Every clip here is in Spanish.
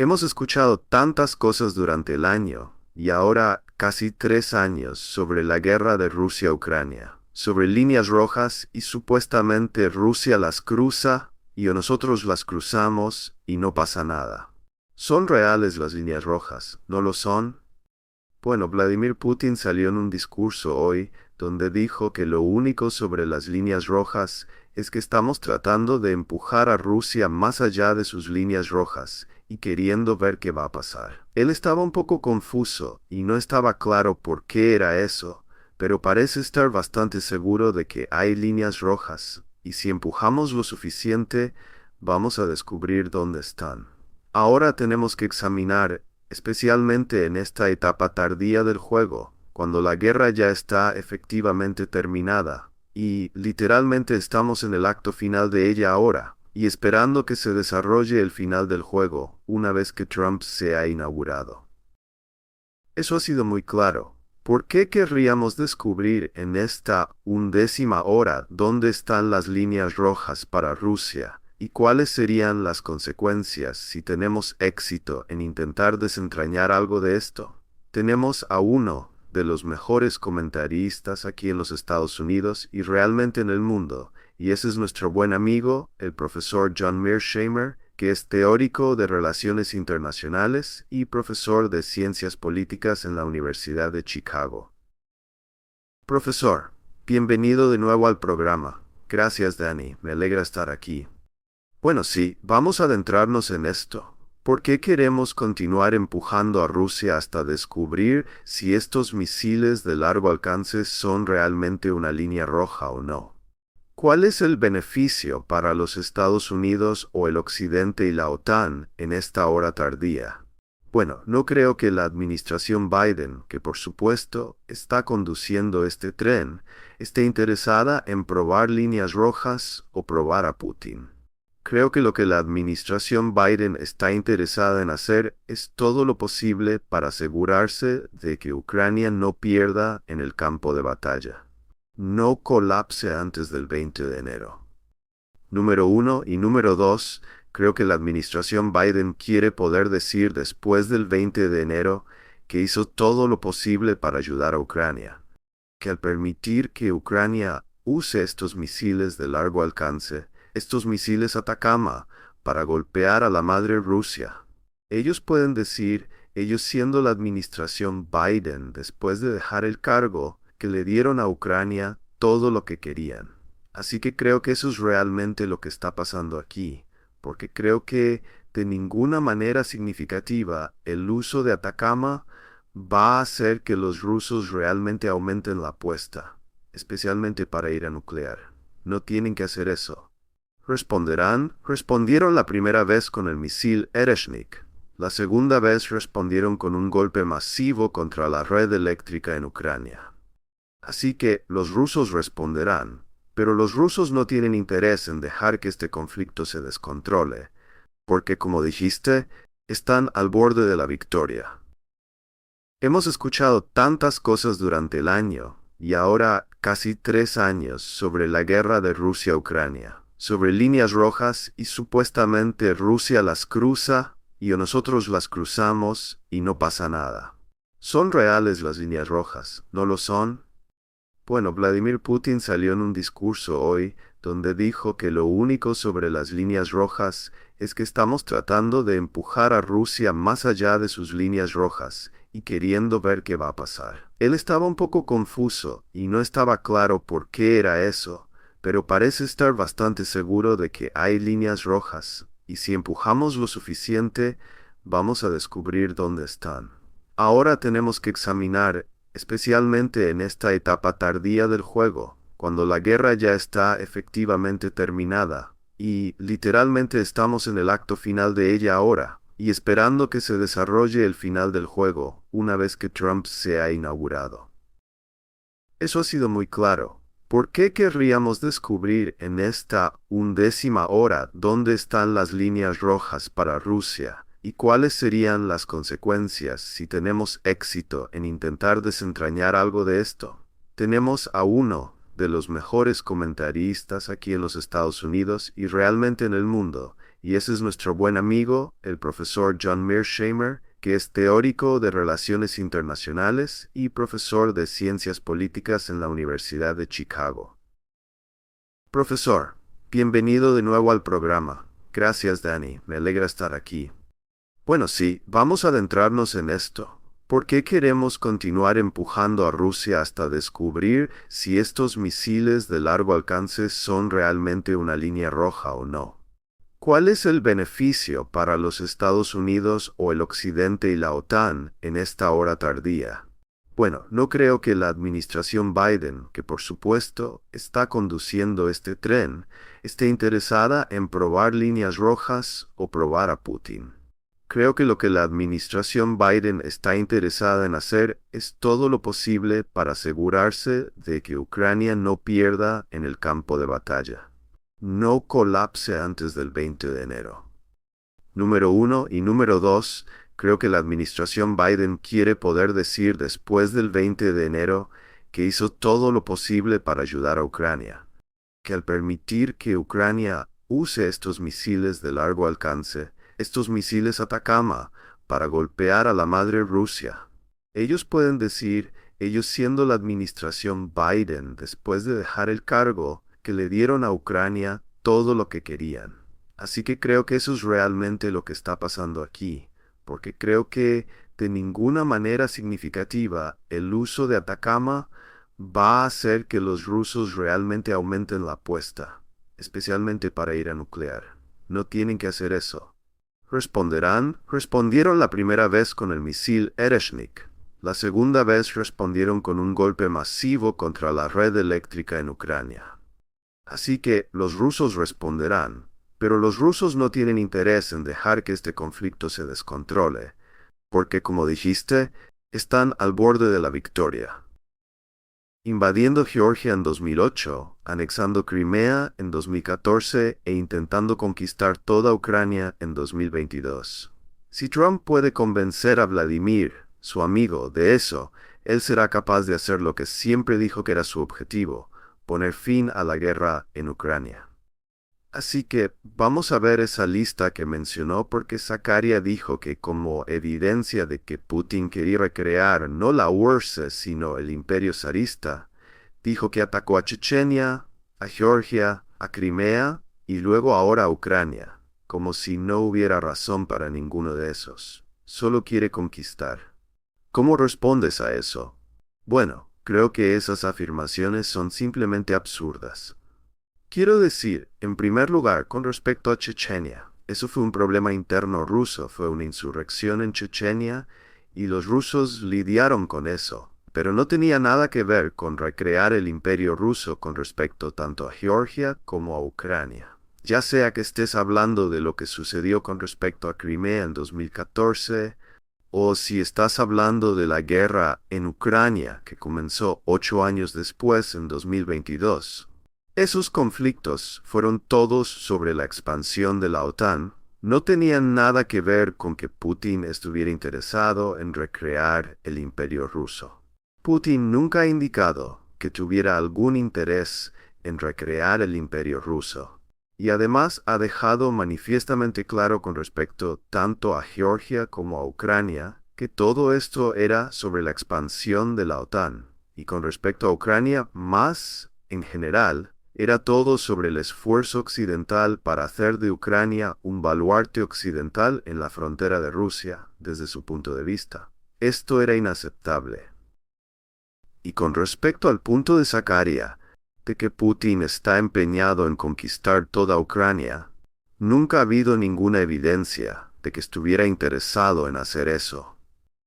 Hemos escuchado tantas cosas durante el año, y ahora casi 3 años, sobre la guerra de Rusia-Ucrania, sobre líneas rojas y supuestamente Rusia las cruza y nosotros las cruzamos y no pasa nada. ¿Son reales las líneas rojas? ¿No lo son? Bueno, Vladimir Putin salió en un discurso hoy donde dijo que lo único sobre las líneas rojas es que estamos tratando de empujar a Rusia más allá de sus líneas rojas y queriendo ver qué va a pasar. Él estaba un poco confuso y no estaba claro por qué era eso, pero parece estar bastante seguro de que hay líneas rojas y si empujamos lo suficiente, vamos a descubrir dónde están. Ahora tenemos que examinar, especialmente en esta etapa tardía del juego, cuando la guerra ya está efectivamente terminada, y literalmente estamos en el acto final de ella ahora, y esperando que se desarrolle el final del juego, una vez que Trump sea inaugurado. Eso ha sido muy claro. ¿Por qué querríamos descubrir en esta 1/10 dónde están las líneas rojas para Rusia? ¿Y cuáles serían las consecuencias si tenemos éxito en intentar desentrañar algo de esto? Tenemos a uno de los mejores comentaristas aquí en los Estados Unidos y realmente en el mundo, y ese es nuestro buen amigo, el profesor John Mearsheimer, que es teórico de Relaciones Internacionales y profesor de Ciencias Políticas en la Universidad de Chicago. Profesor, bienvenido de nuevo al programa. Gracias, Danny, me alegra estar aquí. Bueno, sí, vamos a adentrarnos en esto. ¿Por qué queremos continuar empujando a Rusia hasta descubrir si estos misiles de largo alcance son realmente una línea roja o no? ¿Cuál es el beneficio para los Estados Unidos o el Occidente y la OTAN en esta hora tardía? Bueno, no creo que la administración Biden, que por supuesto está conduciendo este tren, esté interesada en probar líneas rojas o probar a Putin. Creo que lo que la administración Biden está interesada en hacer es todo lo posible para asegurarse de que Ucrania no pierda en el campo de batalla. No colapse antes del 20 de enero. Número 1 y número 2, creo que la administración Biden quiere poder decir después del 20 de enero que hizo todo lo posible para ayudar a Ucrania, que al permitir que Ucrania use estos misiles de largo alcance, estos misiles Atacama, para golpear a la madre Rusia, ellos pueden decir, ellos siendo la administración Biden después de dejar el cargo, que le dieron a Ucrania todo lo que querían. Así que creo que eso es realmente lo que está pasando aquí, porque creo que de ninguna manera significativa el uso de Atacama va a hacer que los rusos realmente aumenten la apuesta, especialmente para ira nuclear. No tienen que hacer eso. Respondieron la primera vez con el misil Ereshnik. La segunda vez respondieron con un golpe masivo contra la red eléctrica en Ucrania. Así que los rusos responderán, pero los rusos no tienen interés en dejar que este conflicto se descontrole, porque como dijiste, están al borde de la victoria. Hemos escuchado tantas cosas durante el año, y ahora casi 3 años, sobre la guerra de Rusia-Ucrania, sobre líneas rojas y supuestamente Rusia las cruza y nosotros las cruzamos y no pasa nada. ¿Son reales las líneas rojas? ¿No lo son? Bueno, Vladimir Putin salió en un discurso hoy donde dijo que lo único sobre las líneas rojas es que estamos tratando de empujar a Rusia más allá de sus líneas rojas y queriendo ver qué va a pasar. Él estaba un poco confuso y no estaba claro por qué era eso, pero parece estar bastante seguro de que hay líneas rojas y si empujamos lo suficiente, vamos a descubrir dónde están. Ahora tenemos que examinar, especialmente en esta etapa tardía del juego, cuando la guerra ya está efectivamente terminada, y literalmente estamos en el acto final de ella ahora, y esperando que se desarrolle el final del juego, una vez que Trump sea inaugurado. Eso ha sido muy claro. ¿Por qué querríamos descubrir en esta 1/10 dónde están las líneas rojas para Rusia? ¿Y cuáles serían las consecuencias si tenemos éxito en intentar desentrañar algo de esto? Tenemos a uno de los mejores comentaristas aquí en los Estados Unidos y realmente en el mundo, y ese es nuestro buen amigo, el profesor John Mearsheimer, que es teórico de Relaciones Internacionales y profesor de Ciencias Políticas en la Universidad de Chicago. Profesor, bienvenido de nuevo al programa. Gracias, Danny. Me alegra estar aquí. Bueno, sí, vamos a adentrarnos en esto. ¿Por qué queremos continuar empujando a Rusia hasta descubrir si estos misiles de largo alcance son realmente una línea roja o no? ¿Cuál es el beneficio para los Estados Unidos o el Occidente y la OTAN en esta hora tardía? Bueno, no creo que la administración Biden, que por supuesto está conduciendo este tren, esté interesada en probar líneas rojas o probar a Putin. Creo que lo que la administración Biden está interesada en hacer es todo lo posible para asegurarse de que Ucrania no pierda en el campo de batalla. No colapse antes del 20 de enero. Número 1 y número 2, creo que la administración Biden quiere poder decir después del 20 de enero que hizo todo lo posible para ayudar a Ucrania. Que al permitir que Ucrania use estos misiles de largo alcance, estos misiles Atacama, para golpear a la madre Rusia. Ellos pueden decir, ellos siendo la administración Biden, después de dejar el cargo, que le dieron a Ucrania todo lo que querían. Así que creo que eso es realmente lo que está pasando aquí, porque creo que de ninguna manera significativa el uso de Atacama va a hacer que los rusos realmente aumenten la apuesta, especialmente para ira nuclear. No tienen que hacer eso. Respondieron la primera vez con el misil Ereshnik. La segunda vez respondieron con un golpe masivo contra la red eléctrica en Ucrania. Así que los rusos responderán, pero los rusos no tienen interés en dejar que este conflicto se descontrole, porque como dijiste, están al borde de la victoria. Invadiendo Georgia en 2008, anexando Crimea en 2014 e intentando conquistar toda Ucrania en 2022. Si Trump puede convencer a Vladimir, su amigo, de eso, él será capaz de hacer lo que siempre dijo que era su objetivo, poner fin a la guerra en Ucrania. Así que vamos a ver esa lista que mencionó porque Zakaria dijo que como evidencia de que Putin quería recrear no la URSS sino el imperio zarista, dijo que atacó a Chechenia, a Georgia, a Crimea y luego ahora a Ucrania, como si no hubiera razón para ninguno de esos. Solo quiere conquistar. ¿Cómo respondes a eso? Bueno, creo que esas afirmaciones son simplemente absurdas. Quiero decir, en primer lugar, con respecto a Chechenia, eso fue un problema interno ruso, fue una insurrección en Chechenia, y los rusos lidiaron con eso, pero no tenía nada que ver con recrear el imperio ruso con respecto tanto a Georgia como a Ucrania. Ya sea que estés hablando de lo que sucedió con respecto a Crimea en 2014, o si estás hablando de la guerra en Ucrania, que comenzó 8 años después, en 2022. Esos conflictos fueron todos sobre la expansión de la OTAN, no tenían nada que ver con que Putin estuviera interesado en recrear el imperio ruso. Putin nunca ha indicado que tuviera algún interés en recrear el imperio ruso, y además ha dejado manifiestamente claro con respecto tanto a Georgia como a Ucrania que todo esto era sobre la expansión de la OTAN, y con respecto a Ucrania más en general, era todo sobre el esfuerzo occidental para hacer de Ucrania un baluarte occidental en la frontera de Rusia, desde su punto de vista. Esto era inaceptable. Y con respecto al punto de Zakaria, de que Putin está empeñado en conquistar toda Ucrania, nunca ha habido ninguna evidencia de que estuviera interesado en hacer eso.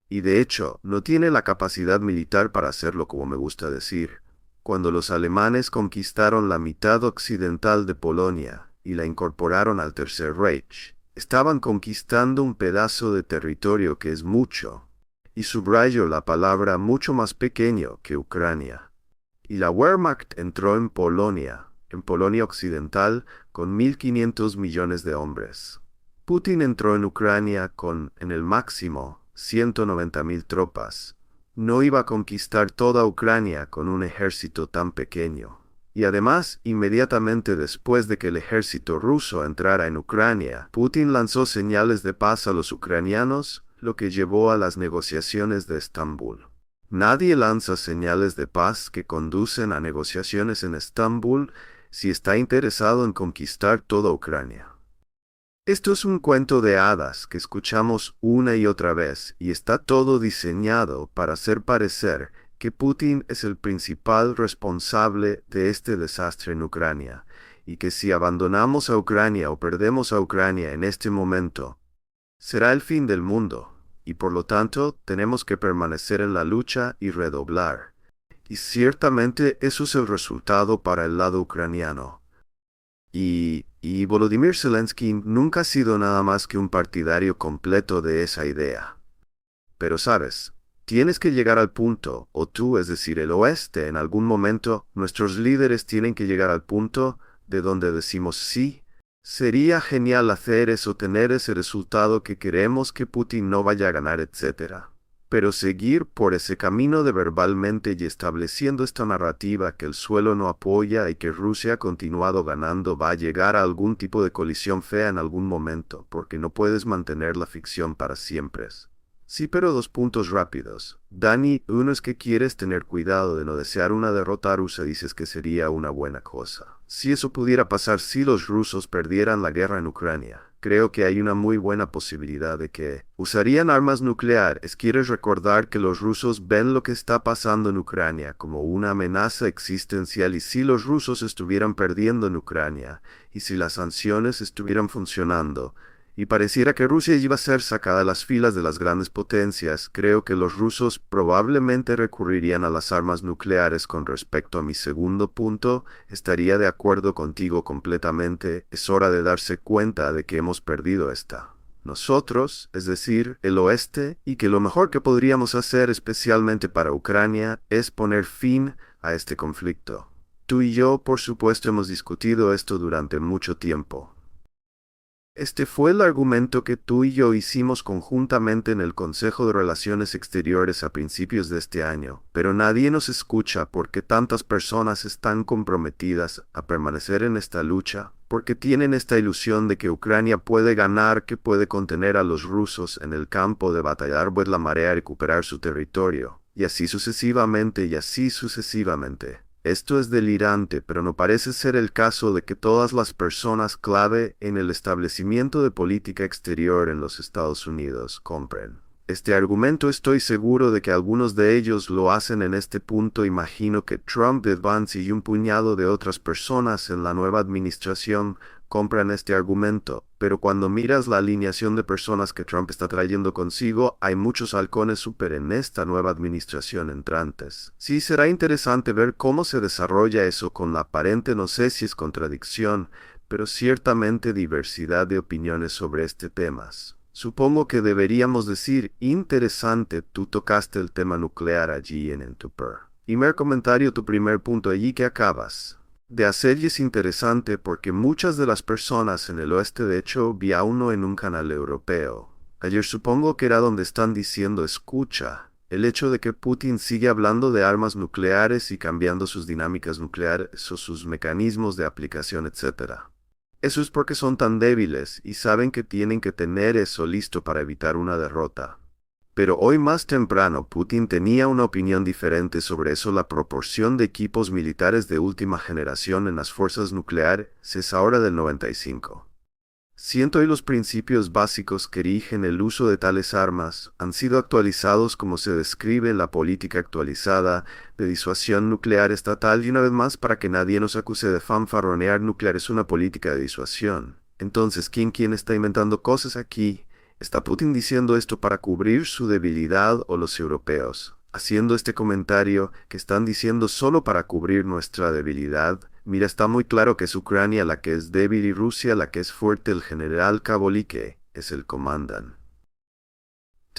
Y de hecho, no tiene la capacidad militar para hacerlo, como me gusta decir. Cuando los alemanes conquistaron la mitad occidental de Polonia y la incorporaron al Tercer Reich, estaban conquistando un pedazo de territorio que es mucho, y subrayo la palabra mucho más pequeño que Ucrania. Y la Wehrmacht entró en Polonia occidental, con 1.500 millones de hombres. Putin entró en Ucrania con, en el máximo, 190.000 tropas. No iba a conquistar toda Ucrania con un ejército tan pequeño. Y además, inmediatamente después de que el ejército ruso entrara en Ucrania, Putin lanzó señales de paz a los ucranianos, lo que llevó a las negociaciones de Estambul. Nadie lanza señales de paz que conducen a negociaciones en Estambul si está interesado en conquistar toda Ucrania. Esto es un cuento de hadas que escuchamos una y otra vez y está todo diseñado para hacer parecer que Putin es el principal responsable de este desastre en Ucrania, y que si abandonamos a Ucrania o perdemos a Ucrania en este momento, será el fin del mundo, y por lo tanto tenemos que permanecer en la lucha y redoblar. Y ciertamente eso es el resultado para el lado ucraniano. Y Volodymyr Zelensky nunca ha sido nada más que un partidario completo de esa idea. Pero sabes, tienes que llegar al punto, o tú, es decir, el oeste, en algún momento, nuestros líderes tienen que llegar al punto de donde decimos sí, sería genial hacer eso, tener ese resultado que queremos que Putin no vaya a ganar, etc. Pero seguir por ese camino de verbalmente y estableciendo esta narrativa que el suelo no apoya y que Rusia ha continuado ganando va a llegar a algún tipo de colisión fea en algún momento, porque no puedes mantener la ficción para siempre. Sí, pero 2 puntos rápidos. Dani, uno es que quieres tener cuidado de no desear una derrota rusa, dices que sería una buena cosa. Si eso pudiera pasar si los rusos perdieran la guerra en Ucrania, creo que hay una muy buena posibilidad de que usarían armas nucleares. Quieres recordar que los rusos ven lo que está pasando en Ucrania como una amenaza existencial, y si los rusos estuvieran perdiendo en Ucrania, y si las sanciones estuvieran funcionando, y pareciera que Rusia iba a ser sacada de las filas de las grandes potencias, creo que los rusos probablemente recurrirían a las armas nucleares. Con respecto a mi segundo punto, estaría de acuerdo contigo completamente. Es hora de darse cuenta de que hemos perdido esta. Nosotros, es decir, el oeste, y que lo mejor que podríamos hacer especialmente para Ucrania es poner fin a este conflicto. Tú y yo, por supuesto, hemos discutido esto durante mucho tiempo. Este fue el argumento que tú y yo hicimos conjuntamente en el Consejo de Relaciones Exteriores a principios de este año, pero nadie nos escucha porque tantas personas están comprometidas a permanecer en esta lucha, porque tienen esta ilusión de que Ucrania puede ganar, que puede contener a los rusos en el campo de batalla, pues la marea recuperar su territorio, y así sucesivamente y así sucesivamente. Esto es delirante, pero no parece ser el caso de que todas las personas clave en el establecimiento de política exterior en los Estados Unidos compren este argumento. Estoy seguro de que algunos de ellos lo hacen en este punto. Imagino que Trump, Vance y un puñado de otras personas en la nueva administración compran este argumento, pero cuando miras la alineación de personas que Trump está trayendo consigo, hay muchos halcones super en esta nueva administración entrantes. Sí, será interesante ver cómo se desarrolla eso con la aparente, no sé si es contradicción, pero ciertamente diversidad de opiniones sobre este tema. Supongo que deberíamos decir interesante. Tú tocaste el tema nuclear allí en tu primer comentario, tu primer punto allí que acabas de hacer, y es interesante porque muchas de las personas en el oeste, de hecho vi a uno en un canal europeo ayer, supongo que era donde están diciendo, escucha, el hecho de que Putin sigue hablando de armas nucleares y cambiando sus dinámicas nucleares o sus mecanismos de aplicación, etc. Eso es porque son tan débiles y saben que tienen que tener eso listo para evitar una derrota. Pero hoy más temprano Putin tenía una opinión diferente sobre eso. La proporción de equipos militares de última generación en las fuerzas nucleares es ahora del 95%. Y los principios básicos que rigen el uso de tales armas han sido actualizados como se describe en la política actualizada de disuasión nuclear estatal. Y una vez más, para que nadie nos acuse de fanfarronear, nuclear es una política de disuasión. Entonces, ¿quién está inventando cosas aquí? ¿Está Putin diciendo esto para cubrir su debilidad, o los europeos haciendo este comentario que están diciendo solo para cubrir nuestra debilidad? Mira, está muy claro que es Ucrania la que es débil y Rusia la que es fuerte. El general Kabolike es el comandante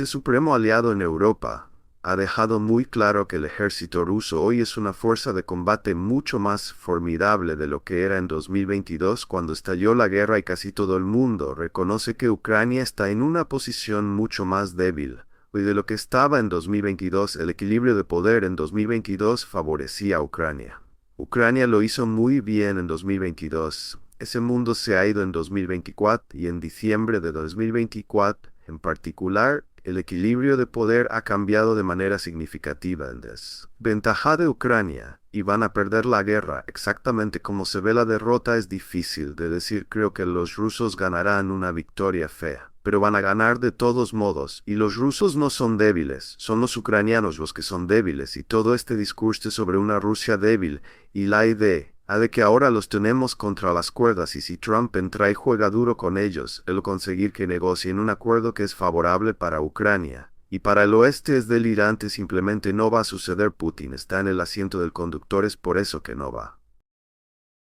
supremo aliado en Europa. Ha dejado muy claro que el ejército ruso hoy es una fuerza de combate mucho más formidable de lo que era en 2022 cuando estalló la guerra, y casi todo el mundo reconoce que Ucrania está en una posición mucho más débil hoy de lo que estaba en 2022. El equilibrio de poder en 2022 favorecía a Ucrania. Ucrania lo hizo muy bien en 2022. Ese mundo se ha ido en 2024 y en diciembre de 2024, en particular, el equilibrio de poder ha cambiado de manera significativa en desventaja de Ucrania y van a perder la guerra. Exactamente como se ve la derrota es difícil de decir. Creo que los rusos ganarán una victoria fea, pero van a ganar de todos modos, y los rusos no son débiles, son los ucranianos los que son débiles, y todo este discurso sobre una Rusia débil, y la idea de que ahora los tenemos contra las cuerdas, y si Trump entra y juega duro con ellos, el conseguir que negocien un acuerdo que es favorable para Ucrania. Y para el oeste es delirante, simplemente no va a suceder. Putin está en el asiento del conductor, es por eso que no va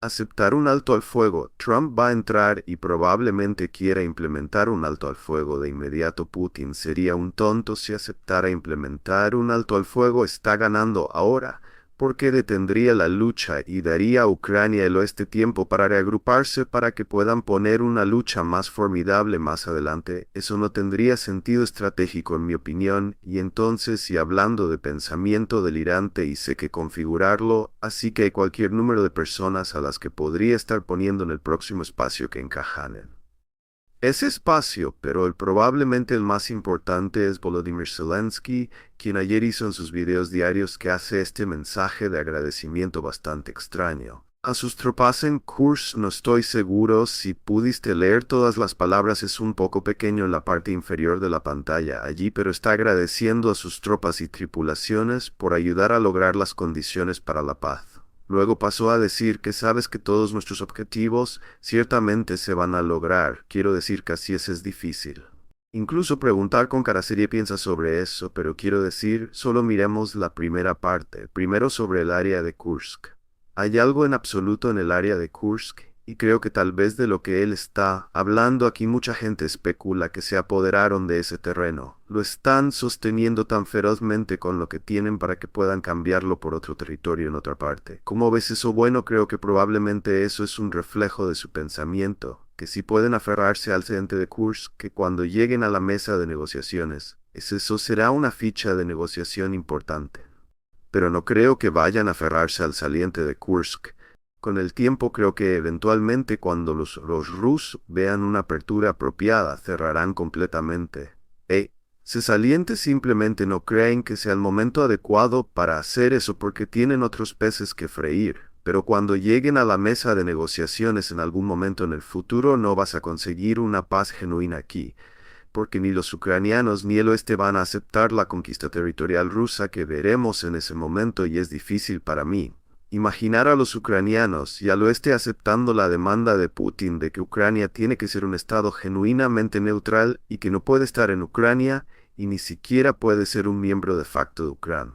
aceptar un alto al fuego. Trump va a entrar y probablemente quiera implementar un alto al fuego de inmediato. Putin sería un tonto si aceptara implementar un alto al fuego. Está ganando ahora, porque detendría la lucha y daría a Ucrania el oeste tiempo para reagruparse para que puedan poner una lucha más formidable más adelante. Eso no tendría sentido estratégico en mi opinión, y entonces, y hablando de pensamiento delirante, y sé que configurarlo, así que hay cualquier número de personas a las que podría estar poniendo en el próximo espacio que encajan en ese espacio, pero probablemente el más importante es Volodymyr Zelensky, quien ayer hizo en sus videos diarios que hace este mensaje de agradecimiento bastante extraño a sus tropas en Kursk. No estoy seguro si pudiste leer todas las palabras, es un poco pequeño en la parte inferior de la pantalla allí, pero está agradeciendo a sus tropas y tripulaciones por ayudar a lograr las condiciones para la paz. Luego pasó a decir que sabes que todos nuestros objetivos ciertamente se van a lograr. Quiero decir que así es difícil. Incluso preguntar con cara seria piensa sobre eso, pero quiero decir, solo miremos la primera parte, primero sobre el área de Kursk. Hay algo en absoluto en el área de Kursk, y creo que tal vez de lo que él está hablando aquí mucha gente especula que se apoderaron de ese terreno. Lo están sosteniendo tan ferozmente con lo que tienen para que puedan cambiarlo por otro territorio en otra parte. ¿Cómo ves eso? Bueno, creo que probablemente eso es un reflejo de su pensamiento, que si pueden aferrarse al saliente de Kursk, que cuando lleguen a la mesa de negociaciones, eso será una ficha de negociación importante. Pero no creo que vayan a aferrarse al saliente de Kursk. Con el tiempo creo que eventualmente cuando los rusos vean una apertura apropiada cerrarán completamente. Ese saliente simplemente no creen que sea el momento adecuado para hacer eso porque tienen otros peces que freír. Pero cuando lleguen a la mesa de negociaciones en algún momento en el futuro no vas a conseguir una paz genuina aquí, porque ni los ucranianos ni el oeste van a aceptar la conquista territorial rusa que veremos en ese momento, y es difícil para mí imaginar a los ucranianos y al oeste aceptando la demanda de Putin de que Ucrania tiene que ser un estado genuinamente neutral y que no puede estar en Ucrania y ni siquiera puede ser un miembro de facto de Ucrania.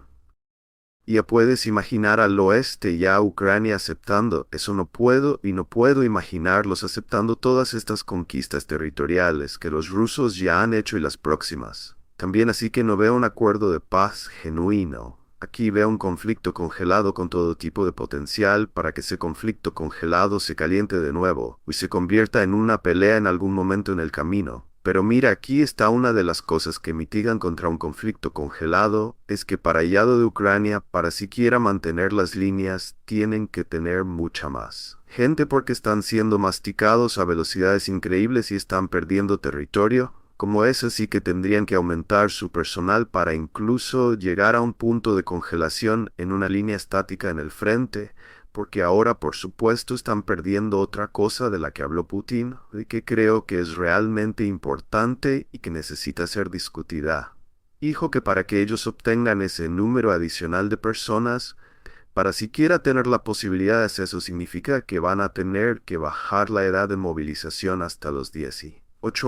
Ya puedes imaginar al oeste y a Ucrania aceptando eso. No puedo, y no puedo imaginarlos aceptando todas estas conquistas territoriales que los rusos ya han hecho y las próximas. También así que no veo un acuerdo de paz genuino. Aquí veo un conflicto congelado con todo tipo de potencial para que ese conflicto congelado se caliente de nuevo y se convierta en una pelea en algún momento en el camino. Pero mira, aquí está una de las cosas que mitigan contra un conflicto congelado, es que para el lado de Ucrania, para siquiera mantener las líneas, tienen que tener mucha más gente porque están siendo masticados a velocidades increíbles y están perdiendo territorio. Como es así que tendrían que aumentar su personal para incluso llegar a un punto de congelación en una línea estática en el frente, porque ahora por supuesto están perdiendo otra cosa de la que habló Putin, y que creo que es realmente importante y que necesita ser discutida. Dijo que para que ellos obtengan ese número adicional de personas, para siquiera tener la posibilidad de hacer eso significa que van a tener que bajar la edad de movilización hasta los 18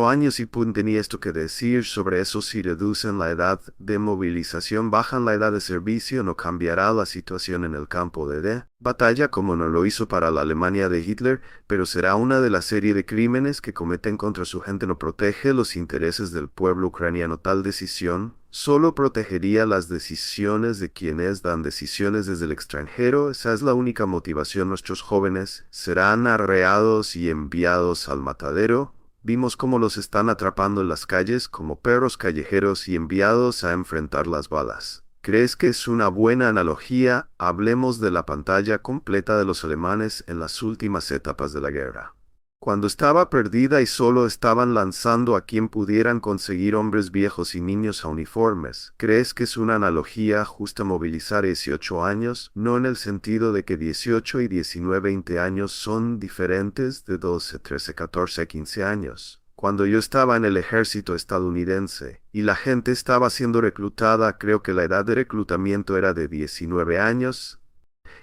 años, y Putin tenía esto que decir sobre eso: si reducen la edad de movilización, bajan la edad de servicio, no cambiará la situación en el campo de batalla como no lo hizo para la Alemania de Hitler, pero será una de la serie de crímenes que cometen contra su gente. No protege los intereses del pueblo ucraniano. Tal decisión solo protegería las decisiones de quienes dan decisiones desde el extranjero. Esa es la única motivación. Nuestros jóvenes serán arreados y enviados al matadero. Vimos cómo los están atrapando en las calles como perros callejeros y enviados a enfrentar las balas. ¿Crees que es una buena analogía? Hablemos de la pantalla completa de los alemanes en las últimas etapas de la guerra. Cuando estaba perdida y solo estaban lanzando a quien pudieran conseguir hombres viejos y niños a uniformes, ¿crees que es una analogía justa movilizar 18 años? No en el sentido de que 18 y 19, 20 años son diferentes de 12, 13, 14, 15 años. Cuando yo estaba en el ejército estadounidense y la gente estaba siendo reclutada, creo que la edad de reclutamiento era de 19 años.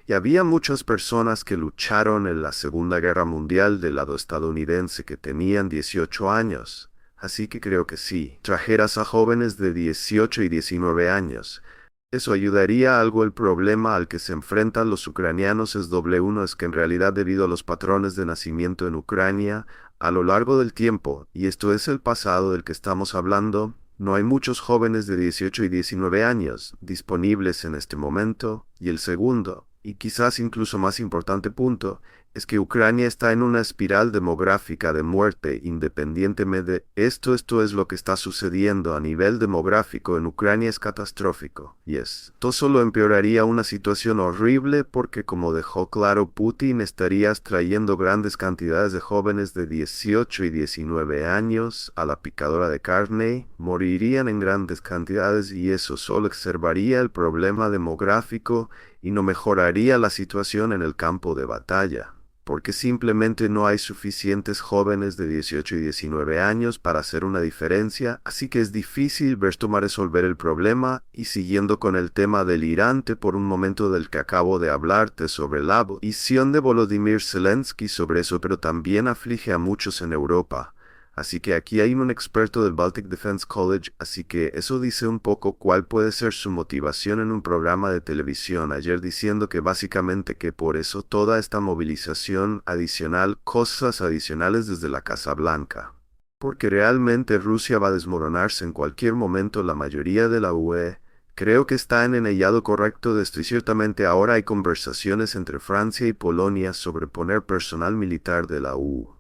Y había muchas personas que lucharon en la Segunda Guerra Mundial del lado estadounidense que tenían 18 años. Así que creo que sí, trajeras a jóvenes de 18 y 19 años. Eso ayudaría algo. El problema al que se enfrentan los ucranianos es doble. Uno es que en realidad debido a los patrones de nacimiento en Ucrania, a lo largo del tiempo, y esto es el pasado del que estamos hablando, no hay muchos jóvenes de 18 y 19 años disponibles en este momento. Y el segundo, y quizás incluso más importante punto, es que Ucrania está en una espiral demográfica de muerte independientemente de esto. Esto es lo que está sucediendo a nivel demográfico en Ucrania, es catastrófico. Y esto solo empeoraría una situación horrible porque, como dejó claro Putin, estarías trayendo grandes cantidades de jóvenes de 18 y 19 años a la picadora de carne, morirían en grandes cantidades y eso solo exacerbaría el problema demográfico y no mejoraría la situación en el campo de batalla, porque simplemente no hay suficientes jóvenes de 18 y 19 años para hacer una diferencia, así que es difícil ver cómo resolver el problema. Y siguiendo con el tema delirante por un momento del que acabo de hablarte sobre la visión de Volodymyr Zelensky sobre eso, pero también aflige a muchos en Europa. Así que aquí hay un experto del Baltic Defense College, así que eso dice un poco cuál puede ser su motivación en un programa de televisión ayer, diciendo que básicamente que por eso toda esta movilización adicional, cosas adicionales desde la Casa Blanca. Porque realmente Rusia va a desmoronarse en cualquier momento. La mayoría de la UE creo que está en el hallado correcto de esto y ciertamente ahora hay conversaciones entre Francia y Polonia sobre poner personal militar de la UE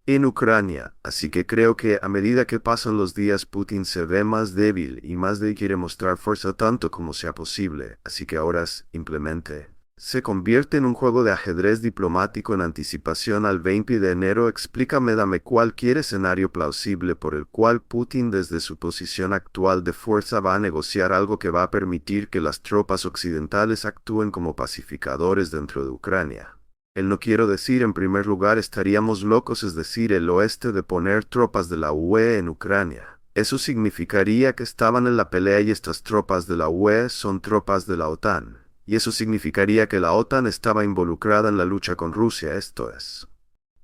en Ucrania, así que creo que a medida que pasan los días Putin se ve más débil y más de quiere mostrar fuerza tanto como sea posible, así que ahora simplemente se convierte en un juego de ajedrez diplomático en anticipación al 20 de enero. Explícame, dame cualquier escenario plausible por el cual Putin desde su posición actual de fuerza va a negociar algo que va a permitir que las tropas occidentales actúen como pacificadores dentro de Ucrania. Él no quiero decir en primer lugar estaríamos locos, es decir, el oeste de poner tropas de la UE en Ucrania. Eso significaría que estaban en la pelea y estas tropas de la UE son tropas de la OTAN. Y eso significaría que la OTAN estaba involucrada en la lucha con Rusia. Esto es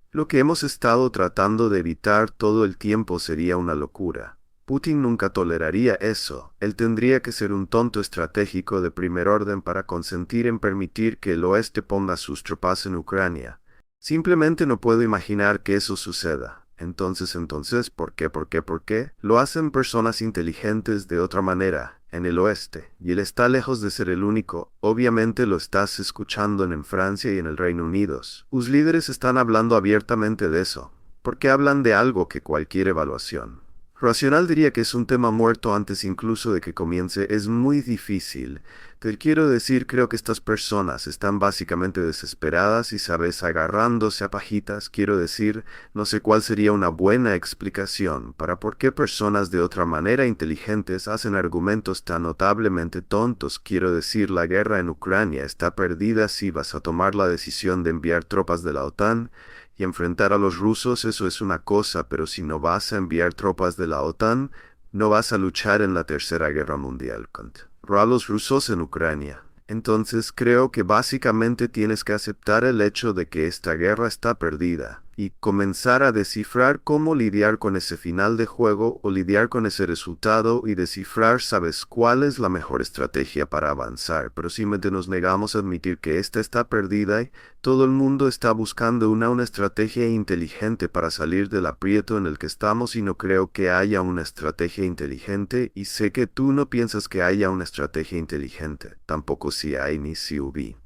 lo que hemos estado tratando de evitar todo el tiempo. Sería una locura. Putin nunca toleraría eso. Él tendría que ser un tonto estratégico de primer orden para consentir en permitir que el oeste ponga sus tropas en Ucrania. Simplemente no puedo imaginar que eso suceda. Entonces, ¿por qué? Lo hacen personas inteligentes de otra manera, en el oeste, y él está lejos de ser el único. Obviamente lo estás escuchando en Francia y en el Reino Unido. Sus líderes están hablando abiertamente de eso, porque hablan de algo que cualquier evaluación racional diría que es un tema muerto antes incluso de que comience. Es muy difícil. Te quiero decir, creo que estas personas están básicamente desesperadas y, sabes, agarrándose a pajitas. Quiero decir, no sé cuál sería una buena explicación para por qué personas de otra manera inteligentes hacen argumentos tan notablemente tontos. Quiero decir, la guerra en Ucrania está perdida si vas a tomar la decisión de enviar tropas de la OTAN y enfrentar a los rusos. Eso es una cosa, pero si no vas a enviar tropas de la OTAN, no vas a luchar en la Tercera Guerra Mundial contra los rusos en Ucrania. Entonces creo que básicamente tienes que aceptar el hecho de que esta guerra está perdida y comenzar a descifrar cómo lidiar con ese final de juego o lidiar con ese resultado y descifrar, sabes, cuál es la mejor estrategia para avanzar. Pero simplemente nos negamos a admitir que esta está perdida y todo el mundo está buscando una estrategia inteligente para salir del aprieto en el que estamos, y no creo que haya una estrategia inteligente, y sé que tú no piensas que haya una estrategia inteligente, tampoco si hay ni si hubo.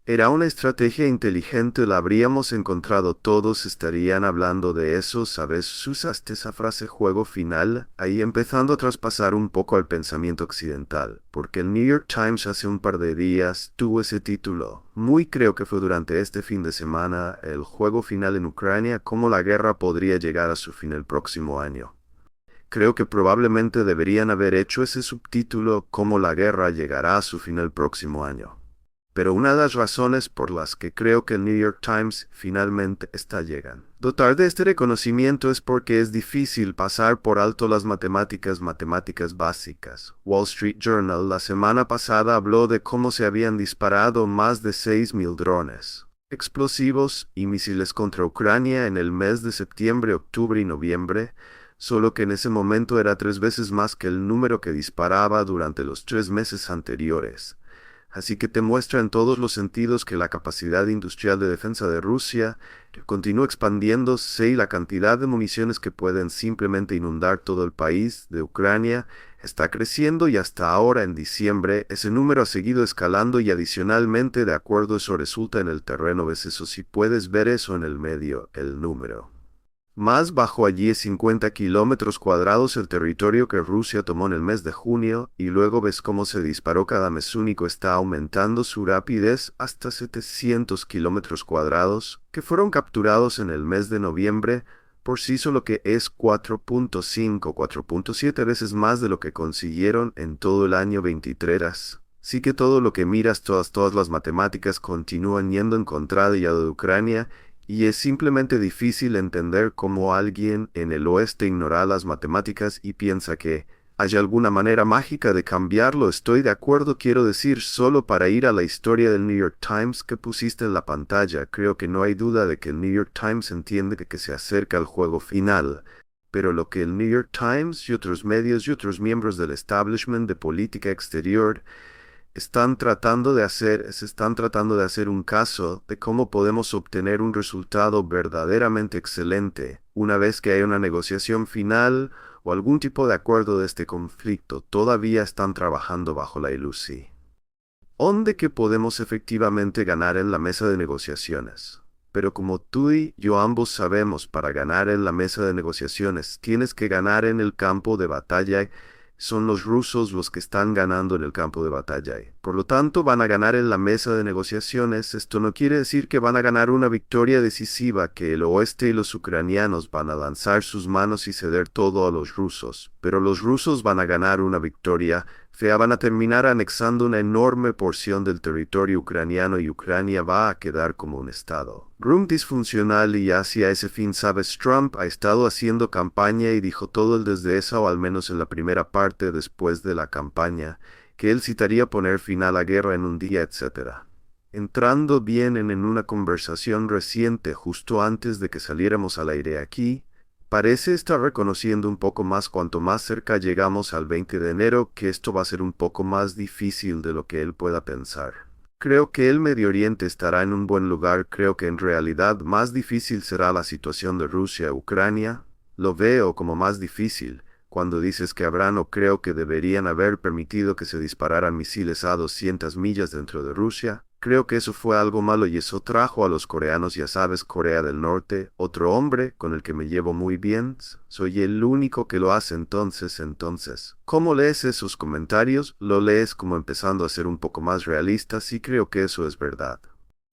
Era una estrategia inteligente, la habríamos encontrado, todos estarían hablando de eso, ¿sabes? Usaste esa frase juego final, ahí empezando a traspasar un poco al pensamiento occidental, porque el New York Times hace un par de días tuvo ese título, creo que fue durante este fin de semana, el juego final en Ucrania, cómo la guerra podría llegar a su fin el próximo año. Creo que probablemente deberían haber hecho ese subtítulo, cómo la guerra llegará a su fin el próximo año. Pero una de las razones por las que creo que el New York Times finalmente está llegando dotar de este reconocimiento es porque es difícil pasar por alto las matemáticas básicas. Wall Street Journal la semana pasada habló de cómo se habían disparado más de 6.000 drones, explosivos y misiles contra Ucrania en el mes de septiembre, octubre y noviembre, solo que en ese momento era 3 veces más que el número que disparaba durante los 3 meses anteriores. Así que te muestra en todos los sentidos que la capacidad industrial de defensa de Rusia continúa expandiéndose y la cantidad de municiones que pueden simplemente inundar todo el país de Ucrania está creciendo y hasta ahora en diciembre ese número ha seguido escalando y adicionalmente de acuerdo eso resulta en el terreno, ves eso si puedes ver eso en el medio, el número. Más bajo allí es 50 kilómetros cuadrados el territorio que Rusia tomó en el mes de junio, y luego ves cómo se disparó cada mes único está aumentando su rapidez hasta 700 kilómetros cuadrados, que fueron capturados en el mes de noviembre, por sí solo que es 4.7 veces más de lo que consiguieron en todo el año 23. Sí que todo lo que miras, todas las matemáticas continúan yendo en contra de Ucrania, y es simplemente difícil entender cómo alguien en el oeste ignora las matemáticas y piensa que hay alguna manera mágica de cambiarlo. Estoy de acuerdo, quiero decir, solo para ir a la historia del New York Times que pusiste en la pantalla, creo que no hay duda de que el New York Times entiende que se acerca al juego final. Pero lo que el New York Times y otros medios y otros miembros del establishment de política exterior están tratando de hacer un caso de cómo podemos obtener un resultado verdaderamente excelente una vez que hay una negociación final o algún tipo de acuerdo de este conflicto. Todavía están trabajando bajo la ilusión de que podemos efectivamente ganar en la mesa de negociaciones. Pero como tú y yo ambos sabemos, para ganar en la mesa de negociaciones tienes que ganar en el campo de batalla. Son los rusos los que están ganando en el campo de batalla. Por lo tanto, van a ganar en la mesa de negociaciones. Esto no quiere decir que van a ganar una victoria decisiva, que el oeste y los ucranianos van a lanzar sus manos y ceder todo a los rusos. Pero los rusos van a ganar una victoria fea, van a terminar anexando una enorme porción del territorio ucraniano y Ucrania va a quedar como un estado disfuncional, y hacia ese fin, sabes, Trump ha estado haciendo campaña y dijo todo el desde esa, o al menos en la primera parte después de la campaña, que él citaría poner fin a la guerra en un día, etc. Entrando bien en una conversación reciente justo antes de que saliéramos al aire aquí, parece estar reconociendo un poco más cuanto más cerca llegamos al 20 de enero que esto va a ser un poco más difícil de lo que él pueda pensar. Creo que el Medio Oriente estará en un buen lugar, creo que en realidad más difícil será la situación de Rusia-Ucrania, lo veo como más difícil. Cuando dices que habrán o creo que deberían haber permitido que se dispararan misiles a 200 millas dentro de Rusia, creo que eso fue algo malo y eso trajo a los coreanos, ya sabes, Corea del Norte, otro hombre con el que me llevo muy bien, soy el único que lo hace entonces, ¿cómo lees esos comentarios? Lo lees como empezando a ser un poco más realista, sí creo que eso es verdad.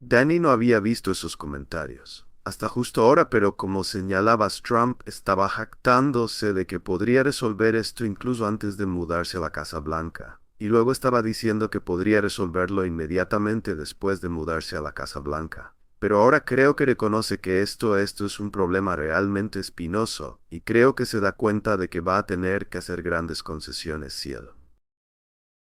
Danny no había visto esos comentarios hasta justo ahora, pero como señalabas, Trump estaba jactándose de que podría resolver esto incluso antes de mudarse a la Casa Blanca. Y luego estaba diciendo que podría resolverlo inmediatamente después de mudarse a la Casa Blanca. Pero ahora creo que reconoce que esto es un problema realmente espinoso, y creo que se da cuenta de que va a tener que hacer grandes concesiones, cielo.